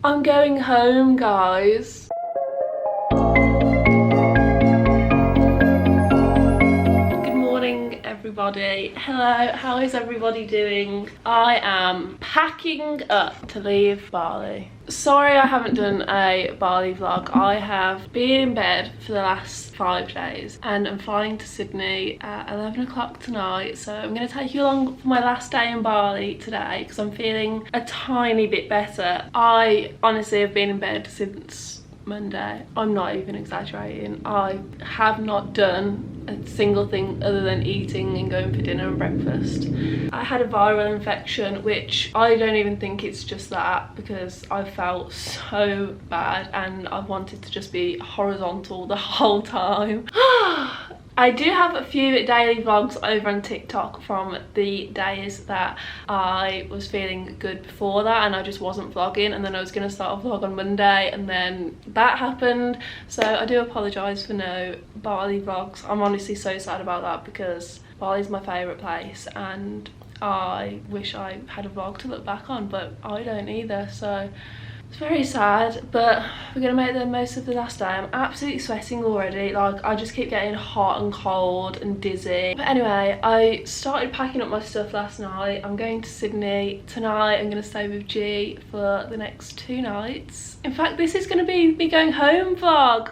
I'm going home, guys. Good morning, everybody. Hello, how is everybody doing? I am packing up to leave Bali. Sorry I haven't done a Bali vlog. I have been in bed for the last 5 days and I'm flying to Sydney at 11 o'clock tonight, so I'm going to take you along for my last day in Bali today because I'm feeling a tiny bit better. I honestly have been in bed since Monday. I'm not even exaggerating. I have not done a single thing other than eating and going for dinner and breakfast. I had a viral infection, which I don't even think it's just that, because I felt so bad and I wanted to just be horizontal the whole time. I do have a few daily vlogs over on TikTok from the days that I was feeling good before that and I just wasn't vlogging, and then I was going to start a vlog on Monday and then that happened, so I do apologise for no Bali vlogs. I'm honestly so sad about that because Bali's my favourite place and I wish I had a vlog to look back on, but I don't either, so it's very sad, but we're gonna make the most of the last day. I'm absolutely sweating already. Like, I just keep getting hot and cold and dizzy. But anyway, I started packing up my stuff last night. I'm going to Sydney tonight. I'm gonna stay with G for the next 2 nights. In fact, this is gonna be me going home vlog.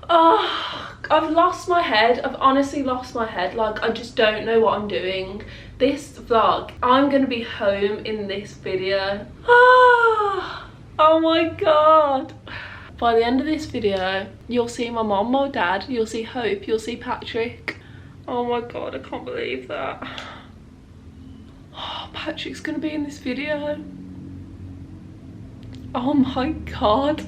Oh, I've lost my head. I've honestly lost my head. Like, I just don't know what I'm doing. This vlog, I'm gonna be home in this video. Oh my god. By the end of this video, you'll see my mom or dad, you'll see Hope, you'll see Patrick. Oh my god, I can't believe that. Oh, Patrick's gonna be in this video. Oh my god.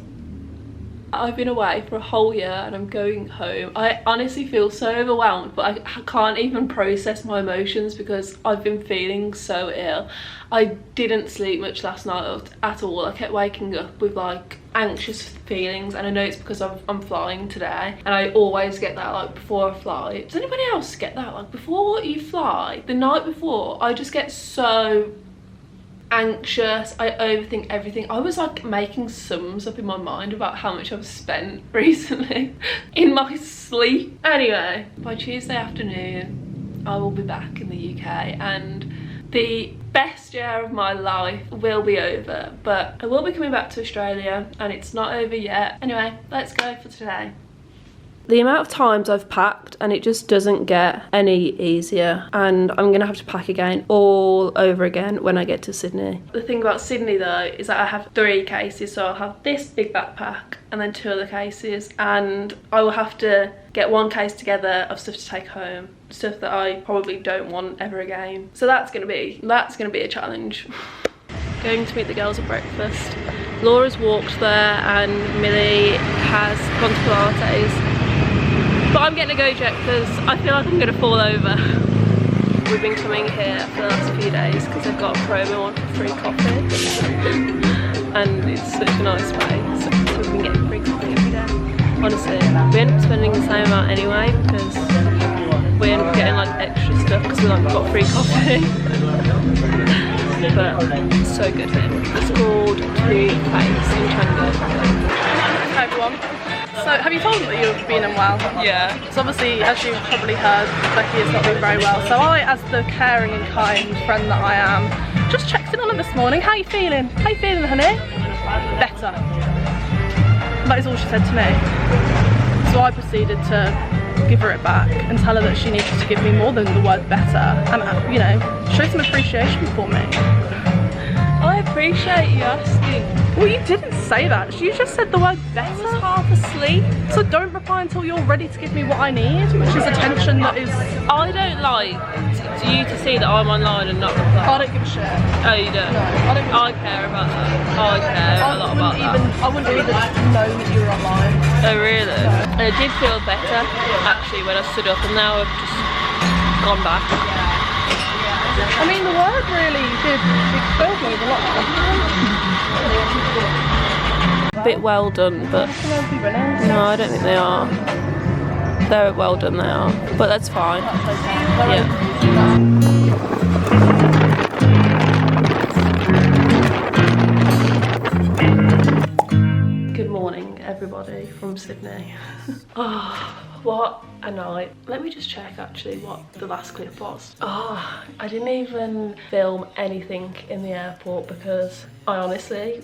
I've been away for a whole year and I'm going home. I honestly feel so overwhelmed, but I can't even process my emotions because I've been feeling so ill. I didn't sleep much last night at all. I kept waking up with like anxious feelings, and I know it's because I'm flying today and I always get that like before I fly. Does anybody else get that? Like before you fly, the night before, I just get so anxious. I overthink everything. I was like making sums up in my mind about how much I've spent recently in my sleep. Anyway, by Tuesday afternoon I will be back in the UK and the best year of my life will be over, but I will be coming back to Australia and it's not over yet. Anyway, let's go for today. The amount of times I've packed and it just doesn't get any easier, and I'm gonna have to pack again all over again when I get to Sydney. The thing about Sydney though is that I have 3 cases, so I'll have this big backpack and then 2 other cases, and I will have to get 1 case together of stuff to take home, stuff that I probably don't want ever again. So that's gonna be a challenge. Going to meet the girls at breakfast. Laura's walked there and Millie has gone to Pilates. But I'm getting a go jet because I feel like I'm going to fall over. We've been coming here for the last few days because they've got a promo on for free coffee. And it's such a nice place. So we've been getting free coffee every day. Honestly, we end up spending the same amount anyway because we end up getting like extra stuff because we like got free coffee. But it's so good here. It's called Two Place in Changi. Hi everyone. So, have you told them that you've been unwell? Yeah. So obviously, as you've probably heard, Becky has not been very well. So I, as the caring and kind friend that I am, just checked in on her this morning. How are you feeling? How are you feeling, honey? Better. That is all she said to me. So I proceeded to give her it back and tell her that she needed to give me more than the word better and, you know, show some appreciation for me. I appreciate you asking. Well, you didn't say that. You just said the word better. I was half asleep. So don't reply until you're ready to give me what I need, which is attention that is... I don't like you to see that I'm online and not reply. I don't give a shit. Oh, you don't? No, I don't give a I care about that. I care a lot about that. I wouldn't even know that you were online. Oh, really? No. And I did feel better, actually, when I stood up, and now I've just gone back. I mean, the word really did fill me with a lot of A bit well done, but no, I don't think they are. They're well done, they are, but that's fine. Yeah. everybody from Sydney. Oh, what a night. Let me just check actually what the last clip was. Oh, I didn't even film anything in the airport because I honestly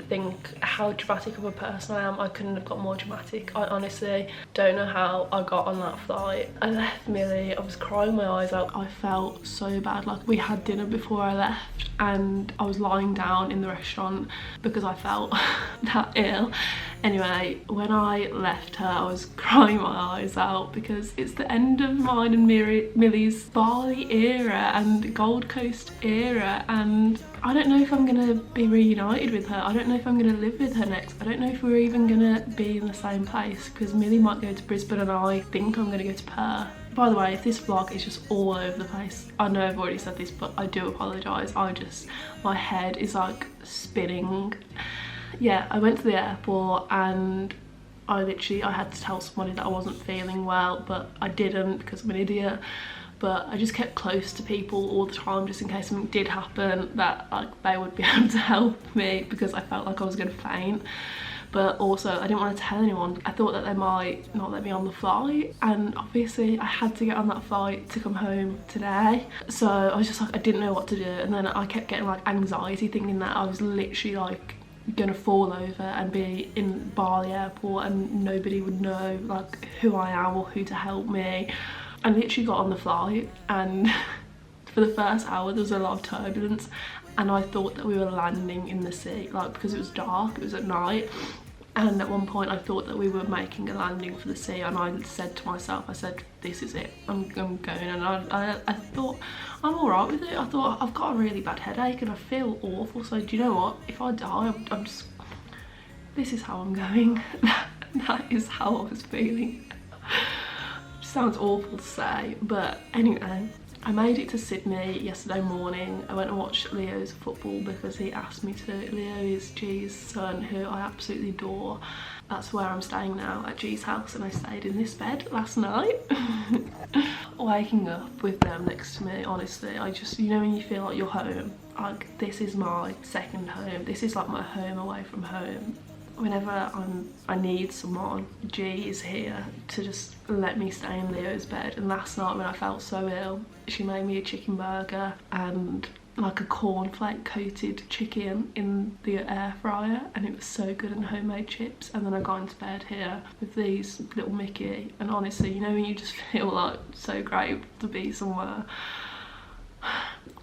think how dramatic of a person I am. I couldn't have got more dramatic. I honestly don't know how I got on that flight. I left Millie, I was crying my eyes out. I felt so bad. Like, we had dinner before I left and I was lying down in the restaurant because I felt that ill. Anyway, when I left her, I was crying my eyes out because it's the end of mine and Millie's Bali era and Gold Coast era, and I don't know if I'm gonna be reunited with her. I don't know if I'm gonna live with her next. I don't know if we're even gonna be in the same place because Millie might go to Brisbane and I think I'm gonna go to Perth. By the way, if this vlog is just all over the place, I know I've already said this, but I do apologise. My head is like spinning. Yeah, I went to the airport and I had to tell somebody that I wasn't feeling well, but I didn't because I'm an idiot. But I just kept close to people all the time just in case something did happen, that like they would be able to help me, because I felt like I was going to faint. But also I didn't want to tell anyone. I thought that they might not let me on the flight, and obviously I had to get on that flight to come home today. So I was just like, I didn't know what to do, and then I kept getting like anxiety thinking that I was literally like gonna fall over and be in Bali airport and nobody would know like who I am or who to help me. I literally got on the flight and for the first hour there was a lot of turbulence and I thought that we were landing in the sea, like, because it was dark, it was at night, and at one point I thought that we were making a landing for the sea, and I said to myself, I said, this is it, I'm going. And I thought, I'm alright with it. I thought, I've got a really bad headache and I feel awful, so do you know what, if I die, I'm just, this is how I'm going. That is how I was feeling. Sounds awful to say, but anyway, I made it to Sydney yesterday morning. I went and watched Leo's football because he asked me to. Leo is G's son, who I absolutely adore. That's where I'm staying now, at G's house, and I stayed in this bed last night. Waking up with them next to me, honestly, I just, you know when you feel like you're home? Like, this is my second home. This is like my home away from home. Whenever I need someone, G is here to just let me stay in Leo's bed. And last night when I felt so ill, she made me a chicken burger and like a cornflake coated chicken in the air fryer, and it was so good, and homemade chips. And then I got into bed here with these little Mickey, and honestly, you know when you just feel like so great to be somewhere.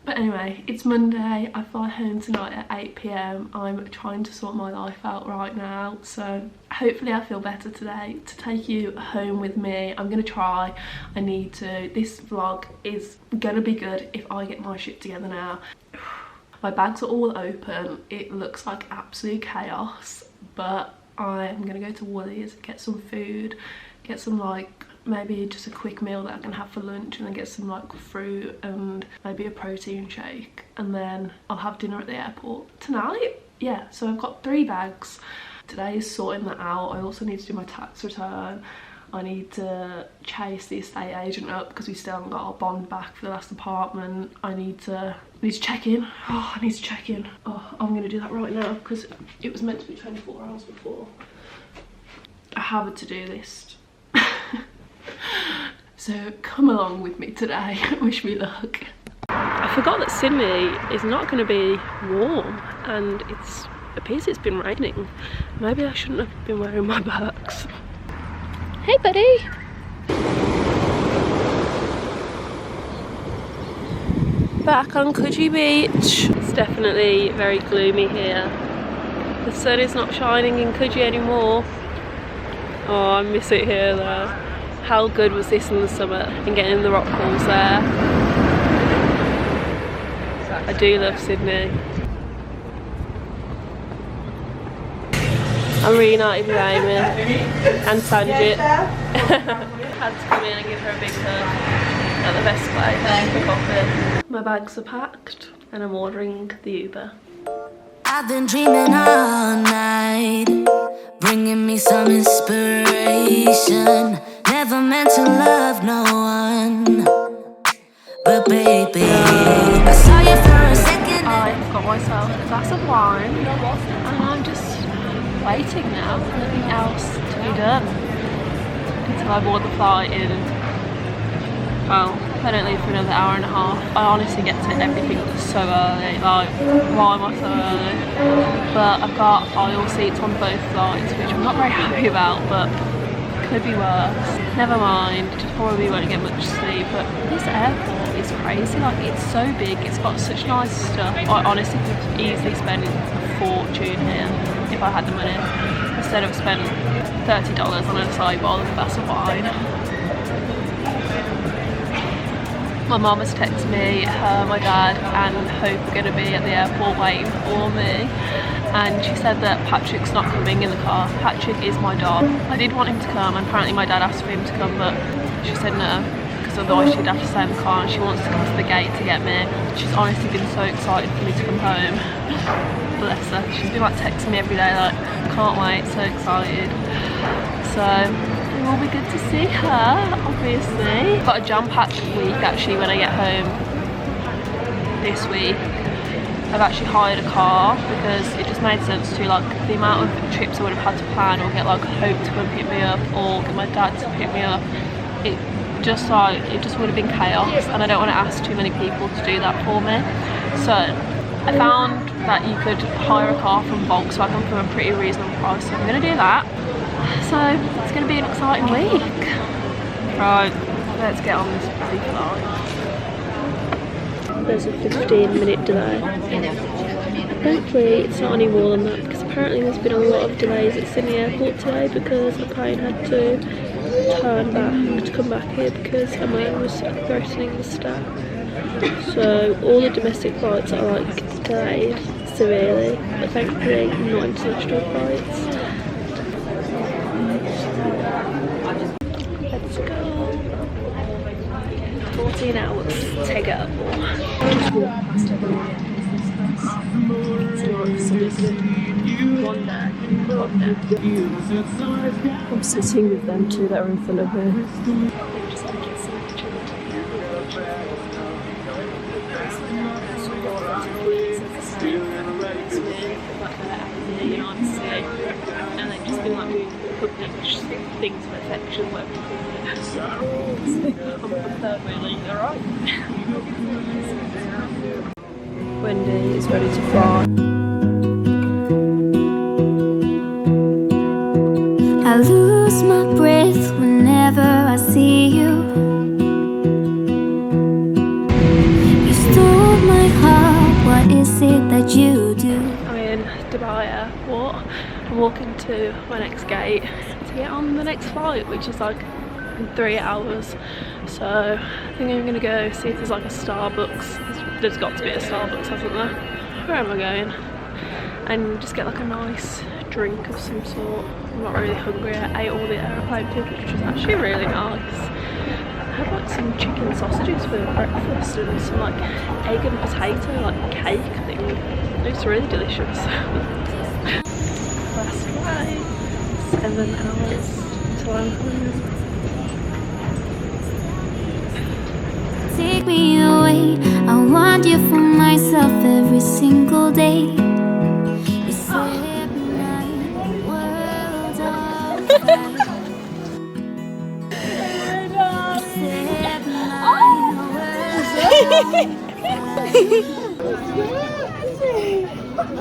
But anyway, it's Monday, I fly home tonight at 8 PM. I'm trying to sort my life out right now, so hopefully I feel better today to take you home with me. I'm gonna try, I need to. This vlog is gonna be good if I get my shit together now. My bags are all open, it looks like absolute chaos, but I'm gonna go to Woolies, get some food, get some like maybe just a quick meal that I can have for lunch, and then get some like fruit and maybe a protein shake, and then I'll have dinner at the airport tonight. Yeah, so I've got 3 bags. Today is sorting that out. I also need to do my tax return. I need to chase the estate agent up because we still haven't got our bond back for the last apartment. I need to check in. Oh, I need to check in. Oh, I'm gonna do that right now because it was meant to be 24 hours before. I have a to-do list. So come along with me today. Wish me luck. I forgot that Sydney is not going to be warm, and it appears it's been raining. Maybe I shouldn't have been wearing my Birks. Hey buddy! Back on Coogee Beach. It's definitely very gloomy here. The sun is not shining in Coogee anymore. Oh, I miss it here though. How good was this in the summer, and getting in the rock pools there. I do love Sydney. I'm reunited with Amy and Sanjit. Had to come in and give her a big hug at the best place for coffee. My bags are packed and I'm ordering the Uber. I've been dreaming all night, bringing me some inspiration. Never meant to love no one, but baby, I saw you for a second. I've got myself a glass of wine and I'm just waiting now. Nothing else to be done until I board the flight in, well, I don't leave for another hour and a half. I honestly get to everything so early, like, why am I so early? But I've got aisle seats on both flights, which I'm not very happy about, but could be worse. Never mind, just probably won't get much sleep, but this airport is crazy. Like, it's so big, it's got such nice stuff. I honestly could easily spend a fortune here if I had the money, instead of spending $30 on a side bottle of a glass of wine. My mum has texted me, my dad and Hope are going to be at the airport waiting for me, and she said that Patrick's not coming in the car. Patrick is my dog. I did want him to come, and apparently my dad asked for him to come, but she said no, because otherwise she'd have to stay in the car, and she wants to come to the gate to get me. She's honestly been so excited for me to come home. Bless her. She's been like texting me every day like, can't wait, so excited. So it will be good to see her, obviously. Got a jam-packed week actually when I get home this week. I've actually hired a car because it just made sense to, like, the amount of trips I would have had to plan, or get like Hope to come pick me up, or get my dad to pick me up. It just would have been chaos, and I don't want to ask too many people to do that for me. So I found that you could hire a car from Volkswagen for a pretty reasonable price, so I'm going to do that. So it's going to be an exciting week. Right, let's get on this busy flight. There's a 15-minute delay. Thankfully it's not any more than that, because apparently there's been a lot of delays at Sydney Airport today because a plane had to turn back to come back here because a man was threatening the staff. So all the domestic flights are like delayed severely, but thankfully not international flights. Let's go. 14 hours to go. Just walk past everyone. One day. I'm sitting with them two that are in front of me. They're just taking so much of and they've just been like public things of affection where people I'm third wheeling, alright. Wendy is ready to fly. I lose my breath whenever I see you. You stole my heart, what is it that you do? I'm in Dubai Airport. I'm walking to my next gate to get on the next flight, which is like in 3 hours. So I think I'm gonna go see if there's like a Starbucks. There's got to be a Starbucks, hasn't there? Where am I going? And just get like a nice drink of some sort. I'm not really hungry. I ate all the aeroplane food, which was actually really nice. I had like some chicken sausages for breakfast and some like egg and potato like cake thing. It was really delicious. Last flight, 7 hours until I'm home. Take me away, I want you for myself every single day. You set my world on fire.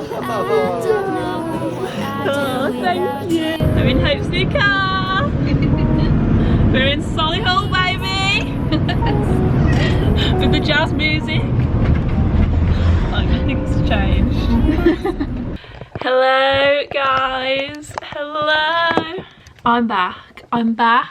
Set my world Oh, thank you. I'm in Hope's new car. We're in Solihull, baby. With the jazz music. Like nothing's changed. Hello guys. Hello. I'm back. I'm back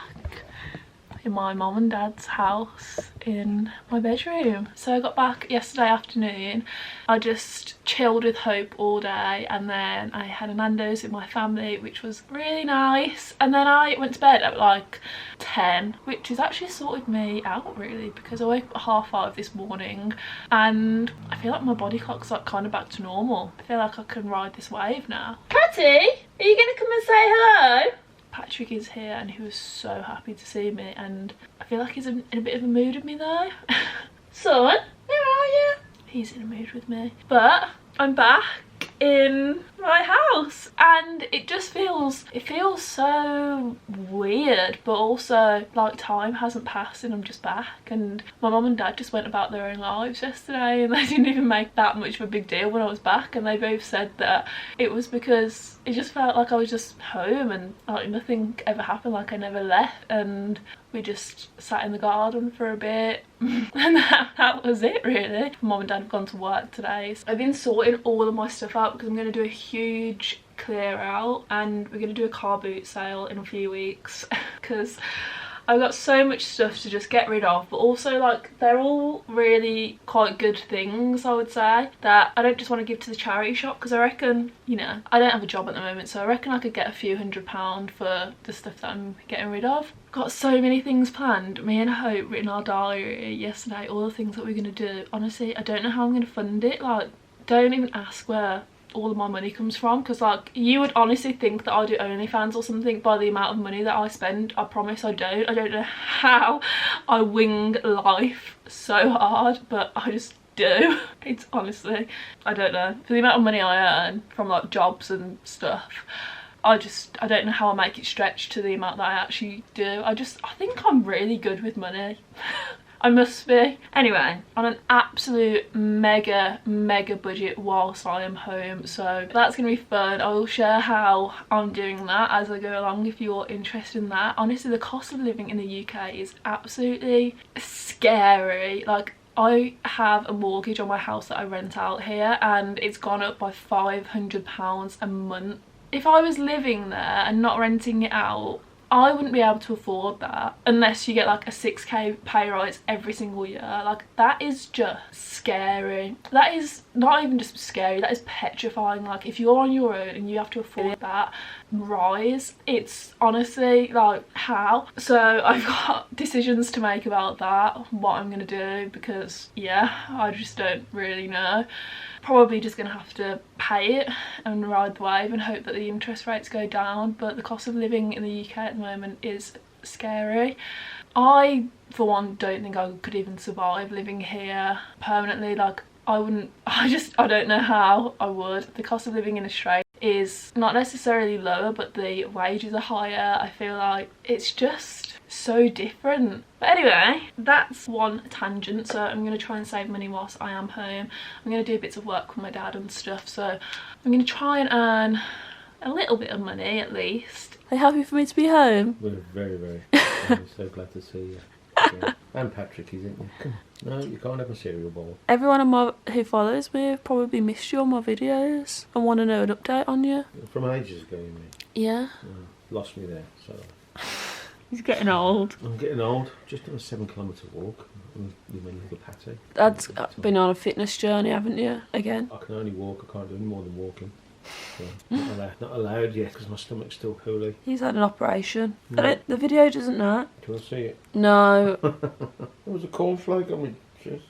in my mum and dad's house in my bedroom. So I got back yesterday afternoon. I just chilled with Hope all day, and then I had a Nando's with my family, which was really nice, and then I went to bed at like 10, which has actually sorted me out really, because I woke up at 5:30 this morning and I feel like my body clock's like kind of back to normal. I feel like I can ride this wave now. Patty, are you gonna come and say hello? Patrick is here and he was so happy to see me, and I feel like he's in a bit of a mood with me though. Son, where are you? He's in a mood with me. But I'm back in my house, and and it feels so weird, but also like time hasn't passed and I'm just back. And my mum and dad just went about their own lives yesterday and they didn't even make that much of a big deal when I was back, and they both said that it was because it just felt like I was just home and like nothing ever happened, like I never left, and we just sat in the garden for a bit and that was it really. Mum and dad have gone to work today, so I've been sorting all of my stuff out because I'm going to do a huge clear out and we're going to do a car boot sale in a few weeks because I've got so much stuff to just get rid of, but also like they're all really quite good things, I would say, that I don't just want to give to the charity shop, because I reckon, you know, I don't have a job at the moment, so I reckon I could get a few £100 for the stuff that I'm getting rid of. Got so many things planned. Me and Hope written our diary yesterday, all the things that we're going to do. Honestly, I don't know how I'm going to fund it. Like, don't even ask where all of my money comes from, because like you would honestly think that I do OnlyFans or something by the amount of money that I spend. I promise I don't. I don't know how I wing life so hard, but I just do. It's honestly, I don't know, for the amount of money I earn from like jobs and stuff, I don't know how I make it stretch to the amount that I actually do. I think I'm really good with money. I must be. Anyway, on an absolute mega budget whilst I am home, so that's gonna be fun. I will share how I'm doing that as I go along if you're interested in that. Honestly, the cost of living in the UK is absolutely scary. Like, I have a mortgage on my house that I rent out here and it's gone up by £500 a month. If I was living there and not renting it out, I wouldn't be able to afford that unless you get like a 6k pay rise every single year. Like, that is just scary. That is not even just scary, that is petrifying. Like, if you're on your own and you have to afford that rise, it's honestly like, how? So I've got decisions to make about that, what I'm gonna do, because yeah, I just don't really know. Probably just gonna have to pay it and ride the wave and hope that the interest rates go down, but the cost of living in the UK at the moment is scary. I, for one, don't think I could even survive living here permanently. Like, I don't know how I would. The cost of living in Australia is not necessarily lower, but the wages are higher. I feel like it's just so different. But anyway, that's one tangent. So I'm going to try and save money whilst I am home. I'm going to do bits of work with my dad and stuff, so I'm going to try and earn a little bit of money at least. Are you happy for me to be home? We're very I'm so glad to see you. Yeah. And Patrick, isn't you? Come on. No, you can't have a cereal bowl. Everyone who follows me have probably missed you on my videos and want to know an update on you. From ages ago, you mean? Yeah. Lost me there, so... He's getting old. I'm getting old. Just on a 7-kilometre walk. You mean the patty? Dad's been on a fitness journey, haven't you? Again? I can only walk. I can't do any more than walking. So, not allowed yet because my stomach's still poorly. He's had an operation. No. The video doesn't know. Do you want to see it? No. There was a cornflake on my chest.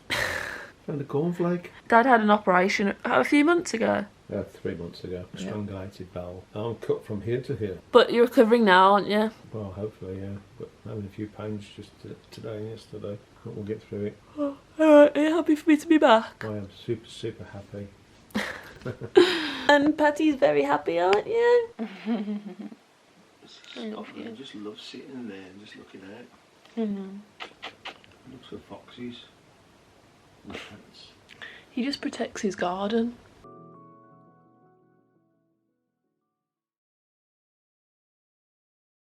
Found a cornflake. Dad had an operation a few months ago. 3 months ago. Strangulated bowel. I'm cut from here to here. But you're recovering now, aren't you? Well, hopefully, yeah. But having a few pains just today and yesterday. But we'll get through it. Oh, alright, are you happy for me to be back? I am super happy. And Patty's very happy, aren't you? I just love sitting there and just looking out. Looks for foxes. He just protects his garden.